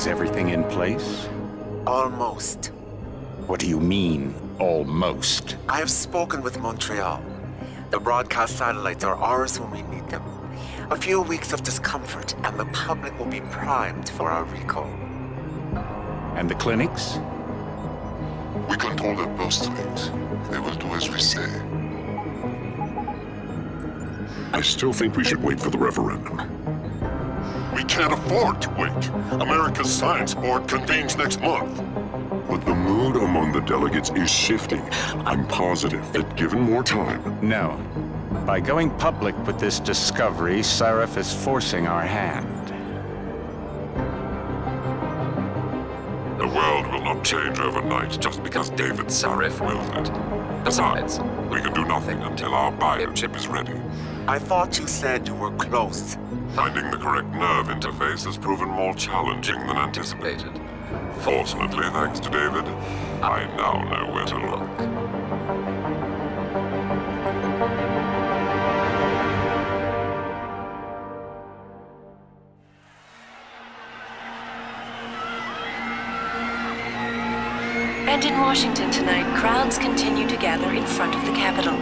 Is everything in place? Almost. What do you mean, almost? I have spoken with Montreal. The broadcast satellites are ours when we need them. A few weeks of discomfort, and the public will be primed for our recall. And the clinics? We control their purse strings. They will do as we say. I still think we should wait for the referendum. We can't afford to wait. America's Science Board convenes next month. But the mood among the delegates is shifting. I'm positive that given more time... No. By going public with this discovery, Sarif is forcing our hand. The world will not change overnight just because David Sarif wills it. Besides, we can do nothing until our biochip is ready. I thought you said you were close. Finding the correct nerve interface has proven more challenging than anticipated. Fortunately, thanks to David, I now know where to look. And in Washington tonight, crowds continue to gather in front of the Capitol.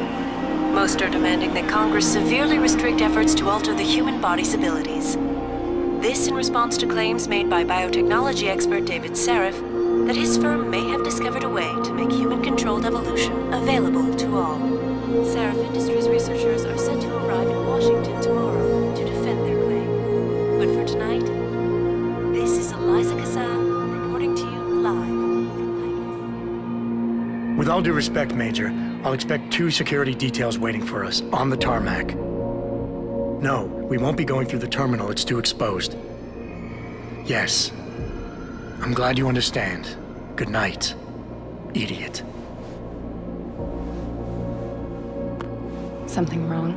Most are demanding that Congress severely restrict efforts to alter the human body's abilities. This in response to claims made by biotechnology expert David Sarif that his firm may have discovered a way to make human-controlled evolution available to all. Sarif Industries researchers are set to arrive in Washington tomorrow to defend their claim. But for tonight, this is Eliza Kassan reporting to you live from Vegas. With all due respect, Major, I'll expect 2 security details waiting for us on the tarmac. No, we won't be going through the terminal. It's too exposed. Yes. I'm glad you understand. Good night, idiot. Something wrong?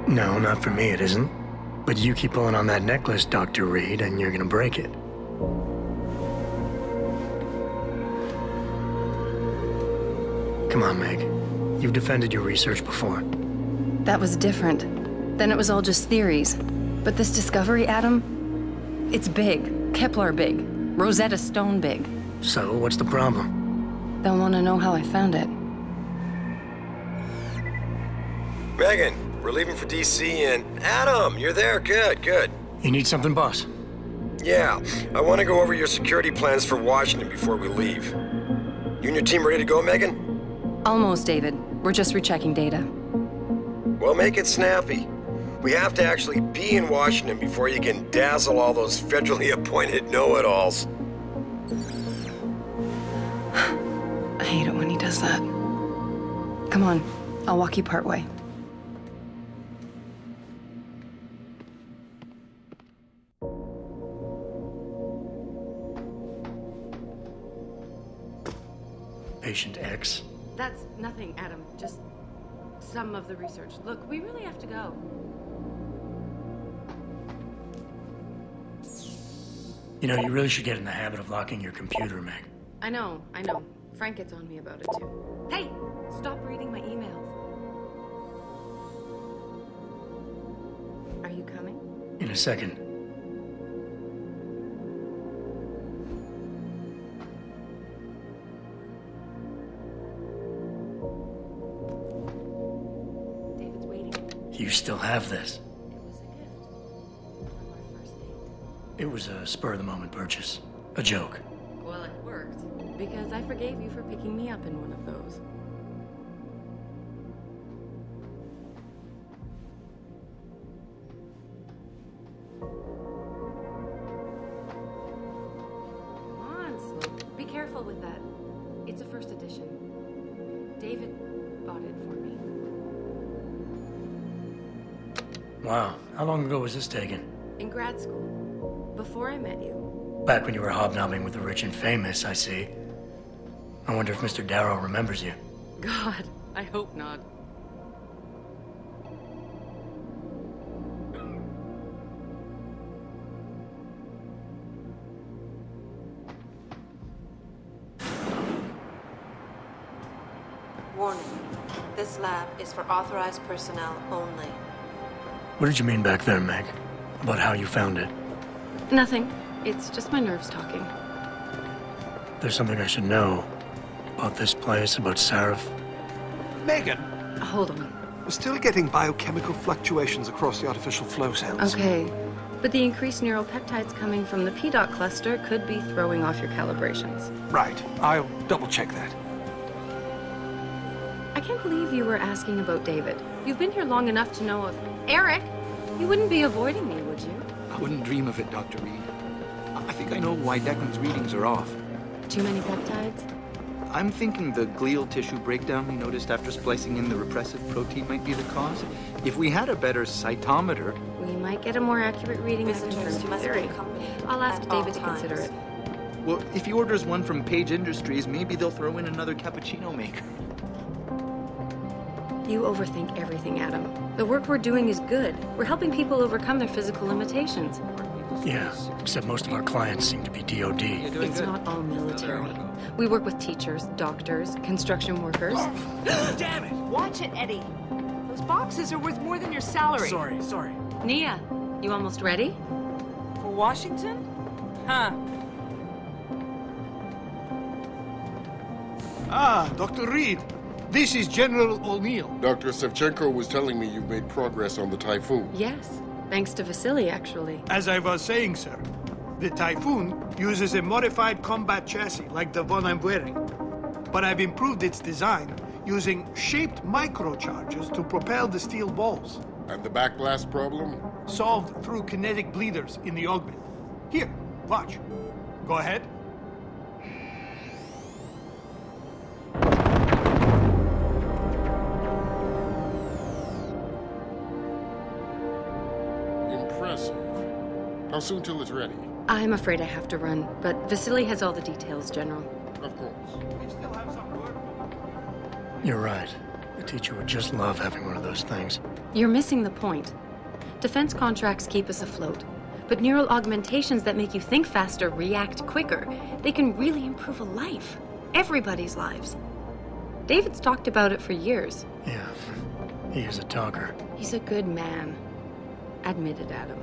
No, not for me, it isn't. But you keep pulling on that necklace, Dr. Reed, and you're gonna break it. Come on, Meg. You've defended your research before. That was different. Then it was all just theories. But this discovery, Adam, it's big. Kepler big. Rosetta Stone big. So, what's the problem? They'll want to know how I found it. Megan, we're leaving for DC and... Adam, you're there. Good, good. You need something, boss? Yeah, I want to go over your security plans for Washington before we leave. You and your team ready to go, Megan? Almost, David. We're just rechecking data. Well, make it snappy. We have to actually be in Washington before you can dazzle all those federally appointed know-it-alls. I hate it when he does that. Come on, I'll walk you part way. Patient X. That's nothing, Adam. Just some of the research. Look, we really have to go. You know, you really should get in the habit of locking your computer, Meg. I know. Frank gets on me about it, too. Hey, stop reading my emails. Are you coming? In a second. David's waiting. You still have this. It was a gift from our first date. It was a spur-of-the-moment purchase. A joke. Well, it worked. Because I forgave you for picking me up in one of those. Come on, Slope. Be careful with that. It's a first edition. David bought it for me. Wow. How long ago was this taken? In grad school. Before I met you. Back when you were hobnobbing with the rich and famous, I see. I wonder if Mr. Darrow remembers you. God, I hope not. Warning. This lab is for authorized personnel only. What did you mean back there, Meg? About how you found it? Nothing. It's just my nerves talking. There's something I should know about this place, about Sarif. Megan! Hold on. We're still getting biochemical fluctuations across the artificial flow cells. Okay. But the increased neural peptides coming from the PDOT cluster could be throwing off your calibrations. Right. I'll double-check that. I can't believe you were asking about David. You've been here long enough to know of... Eric! You wouldn't be avoiding me, would you? I wouldn't dream of it, Dr. Reed. I think I know why Declan's readings are off. Too many peptides? I'm thinking the glial tissue breakdown we noticed after splicing in the repressive protein might be the cause. If we had a better cytometer... We might get a more accurate reading of the theory. I'll ask David to consider it. Well, if he orders one from Page Industries, maybe they'll throw in another cappuccino maker. You overthink everything, Adam. The work we're doing is good. We're helping people overcome their physical limitations. Yeah, except most of our clients seem to be DOD. It's not all military. We work with teachers, doctors, construction workers. Damn it! Watch it, Eddie. Those boxes are worth more than your salary. Sorry. Nia, you almost ready? For Washington? Huh. Ah, Dr. Reed. This is General O'Neill. Dr. Sevchenko was telling me you've made progress on the Typhoon. Yes, thanks to Vasily, actually. As I was saying, sir, the Typhoon uses a modified combat chassis like the one I'm wearing. But I've improved its design using shaped microcharges to propel the steel balls. And the backblast problem? Solved through kinetic bleeders in the augment. Here, watch. Go ahead. Impressive. How soon till it's ready? I'm afraid I have to run, but Vasily has all the details, General. Of course. We still have some work. You're right. The teacher would just love having one of those things. You're missing the point. Defense contracts keep us afloat, but neural augmentations that make you think faster, react quicker, they can really improve a life. Everybody's lives. David's talked about it for years. Yeah, he is a talker. He's a good man. Admit it, Adam.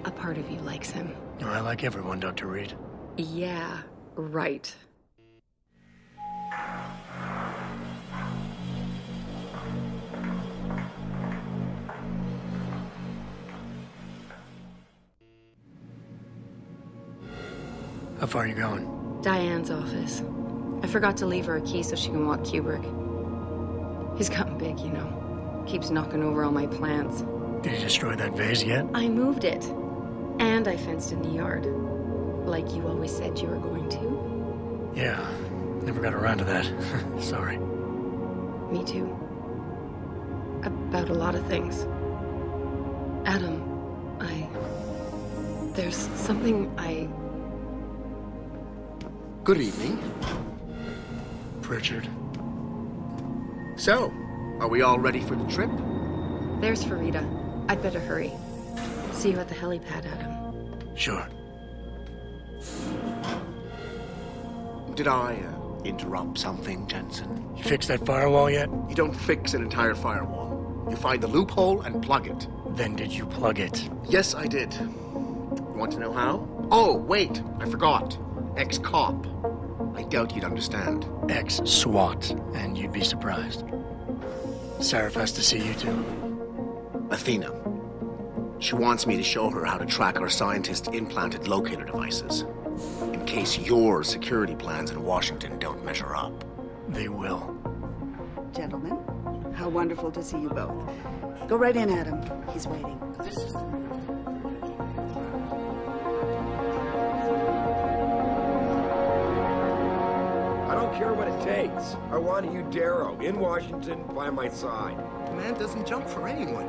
A part of you likes him. I like everyone, Dr. Reed. Yeah, right. How far are you going? Diane's office. I forgot to leave her a key so she can walk Kubrick. He's gotten big, you know. Keeps knocking over all my plants. Did you destroy that vase yet? I moved it. And I fenced in the yard. Like you always said you were going to. Yeah, never got around to that. Sorry. Me too. About a lot of things. Adam, there's something Good evening. Pritchard. So, are we all ready for the trip? There's Farida. I'd better hurry. See you at the helipad, Adam. Sure. Did I interrupt something, Jensen? You fixed that firewall yet? You don't fix an entire firewall. You find the loophole and plug it. Then did you plug it? Yes, I did. You want to know how? Oh, wait, I forgot. Ex-cop. I doubt you'd understand. Ex-SWAT, and you'd be surprised. Sarif has to see you too. Athena. She wants me to show her how to track our scientist-implanted locator devices. In case your security plans in Washington don't measure up. They will. Gentlemen, how wonderful to see you both. Go right in, Adam. He's waiting. I don't care what it takes. I want you, Darrow, in Washington, by my side. The man doesn't jump for anyone.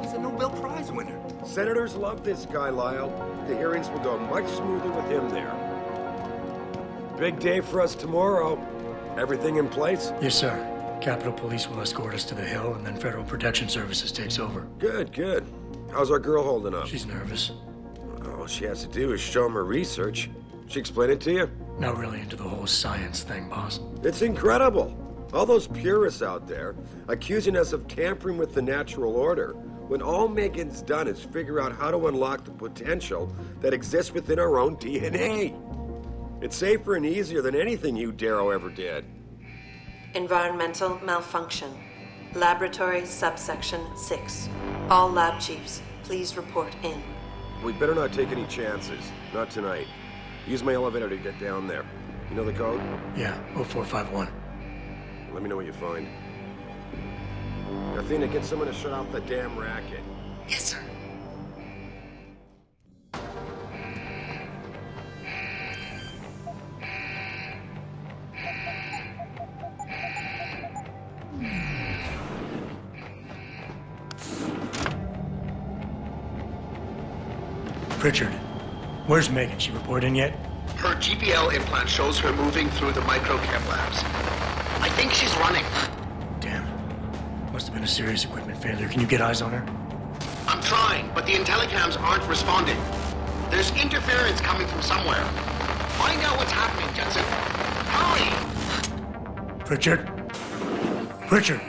He's a Nobel Prize winner. Senators love this guy, Lyle. The hearings will go much smoother with him there. Big day for us tomorrow. Everything in place? Yes, sir. Capitol Police will escort us to the Hill, and then Federal Protection Services takes over. Good, good. How's our girl holding up? She's nervous. All she has to do is show him her research. She explain it to you? Not really into the whole science thing, boss. It's incredible. All those purists out there accusing us of tampering with the natural order, when all Megan's done is figure out how to unlock the potential that exists within our own DNA. It's safer and easier than anything you, Darrow, ever did. Environmental malfunction. Laboratory subsection 6. All lab chiefs, please report in. We'd better not take any chances. Not tonight. Use my elevator to get down there. You know the code? Yeah, 0451. Let me know what you find. Athena, get someone to shut off the damn racket. Yes, sir. Pritchard, where's Megan? She report in yet? Her GPL implant shows her moving through the microchem labs. I think she's running. Damn. Must have been a serious equipment failure. Can you get eyes on her? I'm trying, but the intellicams aren't responding. There's interference coming from somewhere. Find out what's happening, Jensen. Hurry! Pritchard? Pritchard!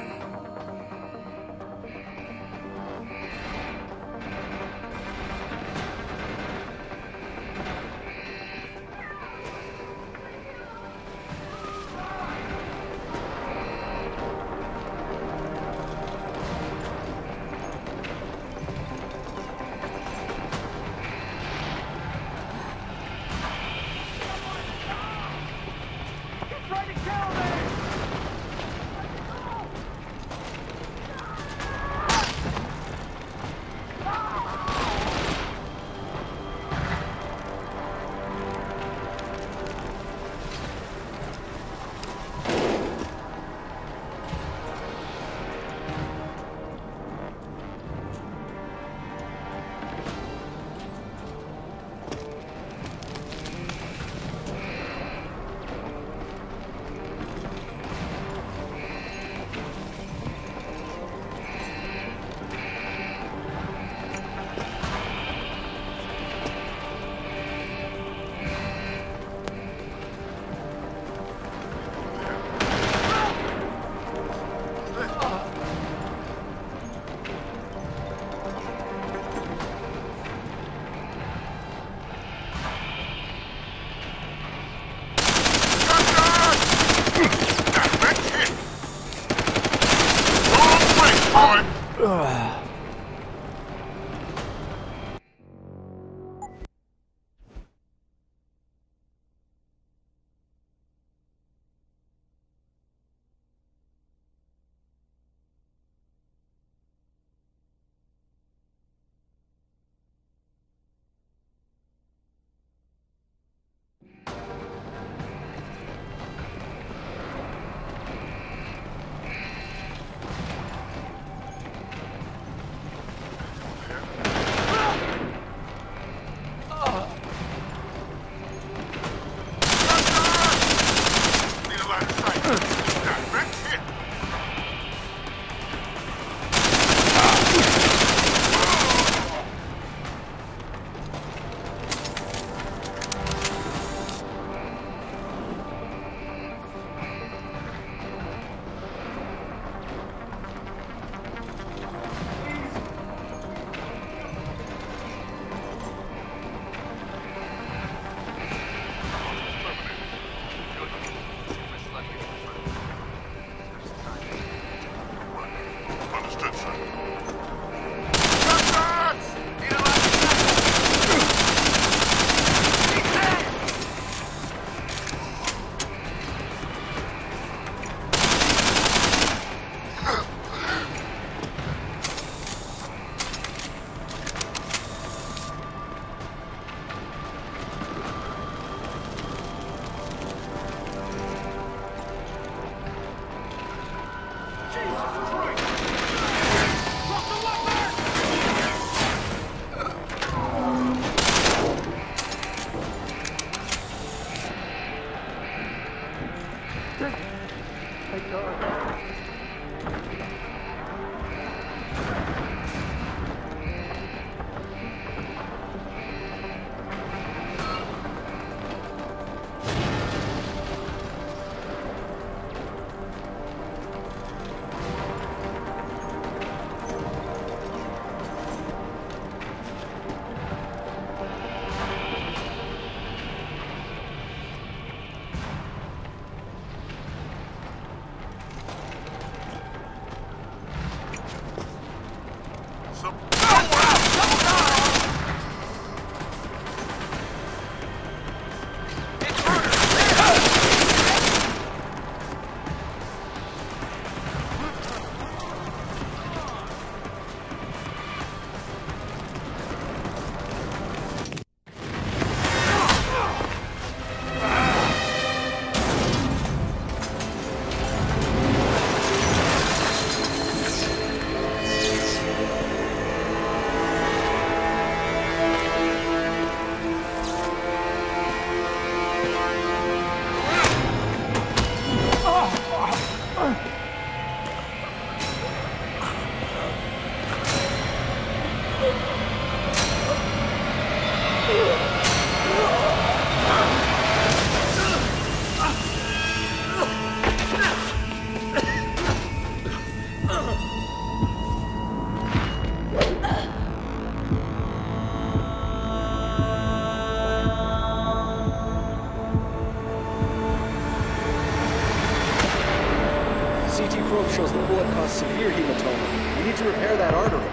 shows the bullet caused severe hematoma. We need to repair that artery.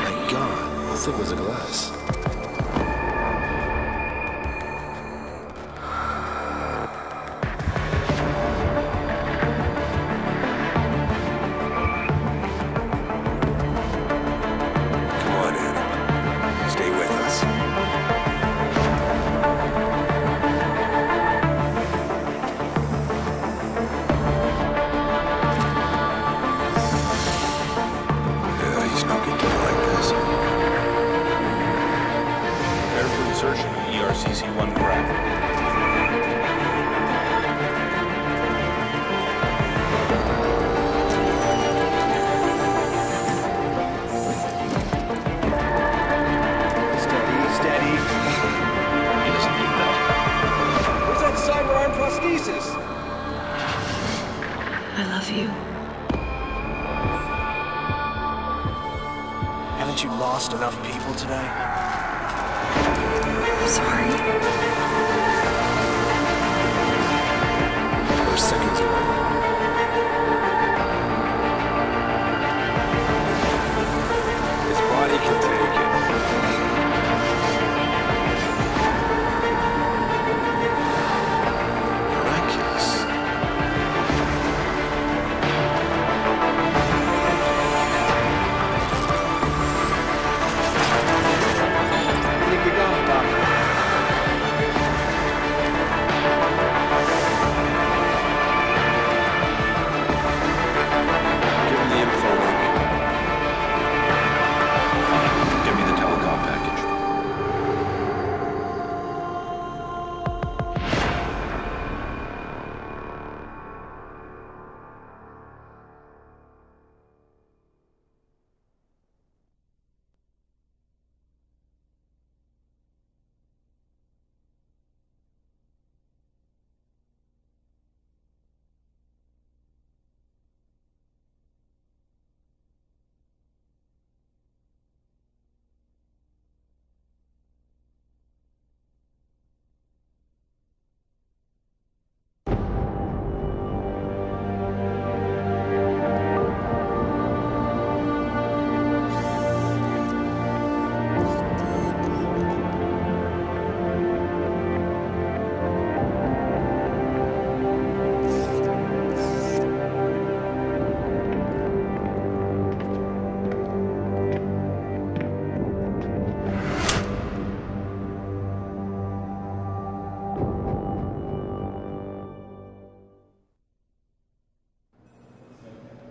My God, how thick was the glass? Haven't you lost enough people today? I'm sorry. We're seconds away. His body can take it. Miraculous.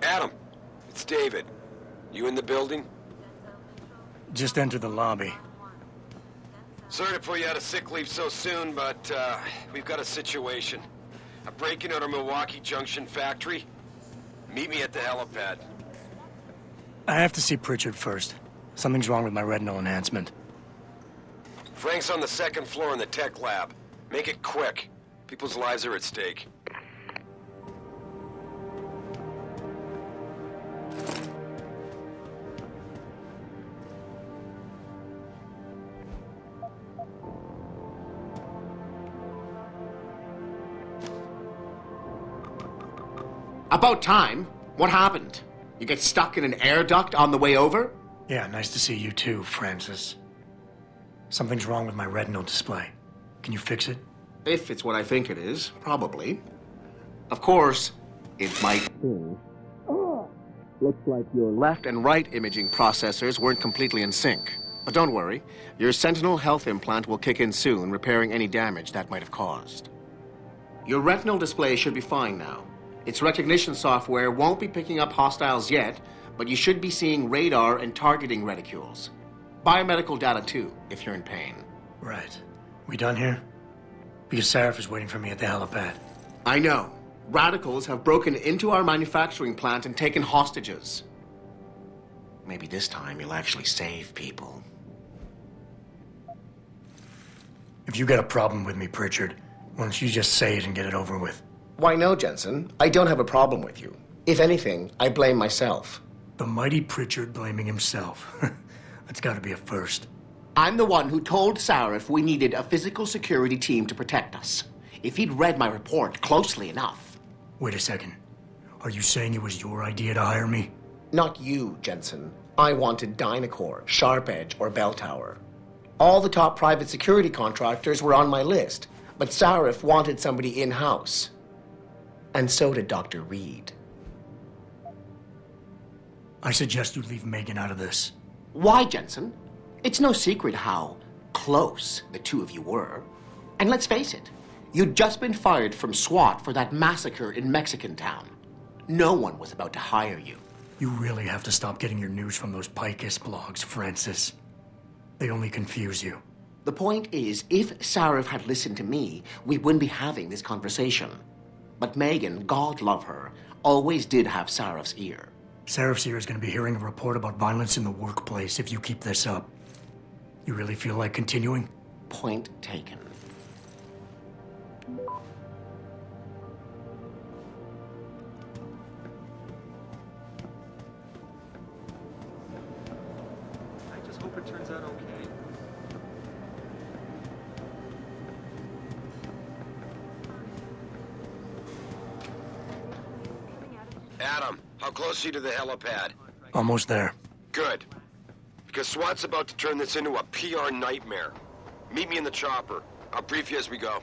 Adam, it's David. You in the building? Just entered the lobby. Sorry to pull you out of sick leave so soon, but we've got a situation. A break-in at our Milwaukee Junction factory. Meet me at the helipad. I have to see Pritchard first. Something's wrong with my retinal enhancement. Frank's on the second floor in the tech lab. Make it quick. People's lives are at stake. About time. What happened? You get stuck in an air duct on the way over? Yeah, nice to see you too, Francis. Something's wrong with my retinal display. Can you fix it? If it's what I think it is, probably. Of course, it might be. Looks like your left and right imaging processors weren't completely in sync. But don't worry, your Sentinel health implant will kick in soon, repairing any damage that might have caused. Your retinal display should be fine now. Its recognition software won't be picking up hostiles yet, but you should be seeing radar and targeting reticules. Biomedical data too, if you're in pain. Right. We done here? Because Sarif is waiting for me at the helipad. I know. Radicals have broken into our manufacturing plant and taken hostages. Maybe this time you'll actually save people. If you got a problem with me, Pritchard, why don't you just say it and get it over with? Why no, Jensen? I don't have a problem with you. If anything, I blame myself. The mighty Pritchard blaming himself. That's gotta be a first. I'm the one who told Sarif we needed a physical security team to protect us. If he'd read my report closely enough... Wait a second. Are you saying it was your idea to hire me? Not you, Jensen. I wanted Dynacore, Sharp Edge, or Bell Tower. All the top private security contractors were on my list, but Sarif wanted somebody in-house. And so did Dr. Reed. I suggest you leave Megan out of this. Why, Jensen? It's no secret how close the two of you were. And let's face it, you'd just been fired from SWAT for that massacre in Mexican town. No one was about to hire you. You really have to stop getting your news from those Picus blogs, Francis. They only confuse you. The point is, if Sarif had listened to me, we wouldn't be having this conversation. But Megan, God love her, always did have Sarif's ear. Sarif's ear is going to be hearing a report about violence in the workplace if you keep this up. You really feel like continuing? Point taken. I just hope it turns out okay. Adam, how close are you to the helipad? Almost there. Good. Because SWAT's about to turn this into a PR nightmare. Meet me in the chopper. I'll brief you as we go.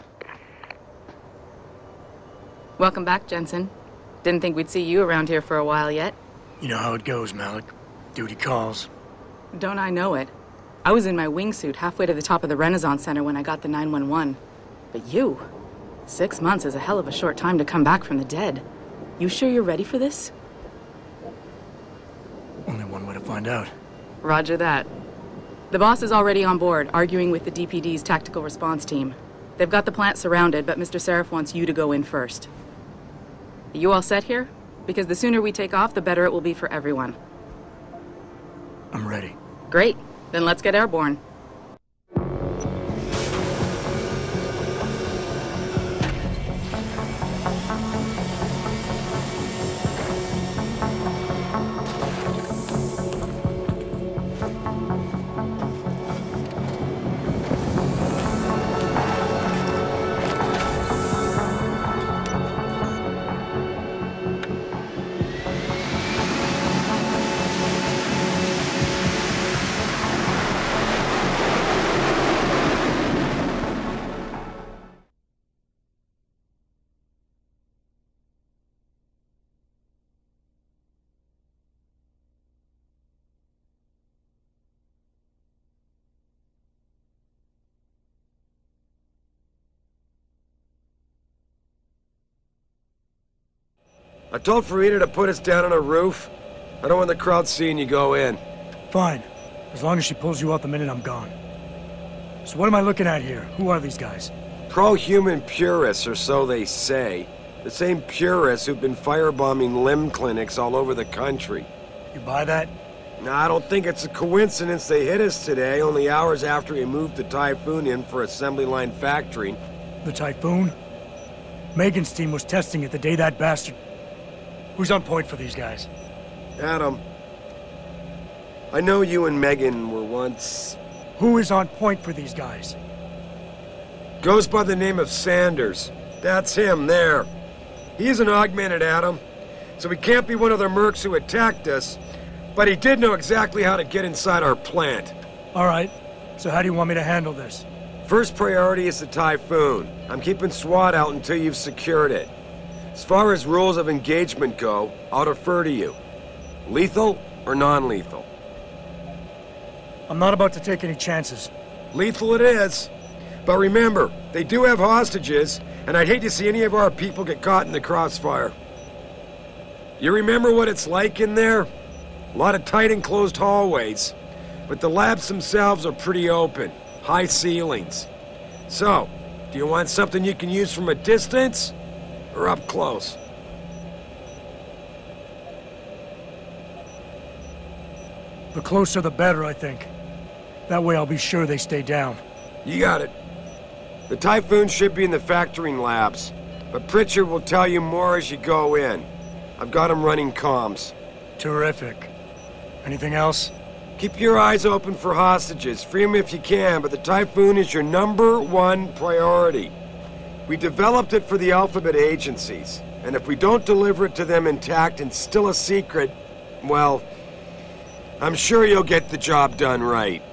Welcome back, Jensen. Didn't think we'd see you around here for a while yet. You know how it goes, Malik. Duty calls. Don't I know it? I was in my wingsuit halfway to the top of the Renaissance Center when I got the 911. But you? 6 months is a hell of a short time to come back from the dead. You sure you're ready for this? Only one way to find out. Roger that. The boss is already on board, arguing with the DPD's tactical response team. They've got the plant surrounded, but Mr. Sarif wants you to go in first. Are you all set here? Because the sooner we take off, the better it will be for everyone. I'm ready. Great. Then let's get airborne. I told Farida to put us down on a roof. I don't want the crowd seeing you go in. Fine. As long as she pulls you out the minute I'm gone. So what am I looking at here? Who are these guys? Pro-human purists, or so they say. The same purists who've been firebombing limb clinics all over the country. You buy that? Nah, I don't think it's a coincidence they hit us today, only hours after we moved the Typhoon in for assembly line factory. The Typhoon? Megan's team was testing it the day that bastard... Who's on point for these guys? Adam, I know you and Megan were once... Who is on point for these guys? Goes by the name of Sanders. That's him, there. He's an augmented Adam, so he can't be one of the mercs who attacked us, but he did know exactly how to get inside our plant. All right, so how do you want me to handle this? First priority is the Typhoon. I'm keeping SWAT out until you've secured it. As far as rules of engagement go, I'll defer to you. Lethal or non-lethal? I'm not about to take any chances. Lethal it is. But remember, they do have hostages, and I'd hate to see any of our people get caught in the crossfire. You remember what it's like in there? A lot of tight enclosed hallways, but the labs themselves are pretty open, high ceilings. So, do you want something you can use from a distance, or up close? The closer the better, I think. That way I'll be sure they stay down. You got it. The Typhoon should be in the factoring labs, but Pritchard will tell you more as you go in. I've got him running comms. Terrific. Anything else? Keep your eyes open for hostages. Free them if you can, but the Typhoon is your #1 priority. We developed it for the Alphabet agencies, and if we don't deliver it to them intact and still a secret, well, I'm sure you'll get the job done right.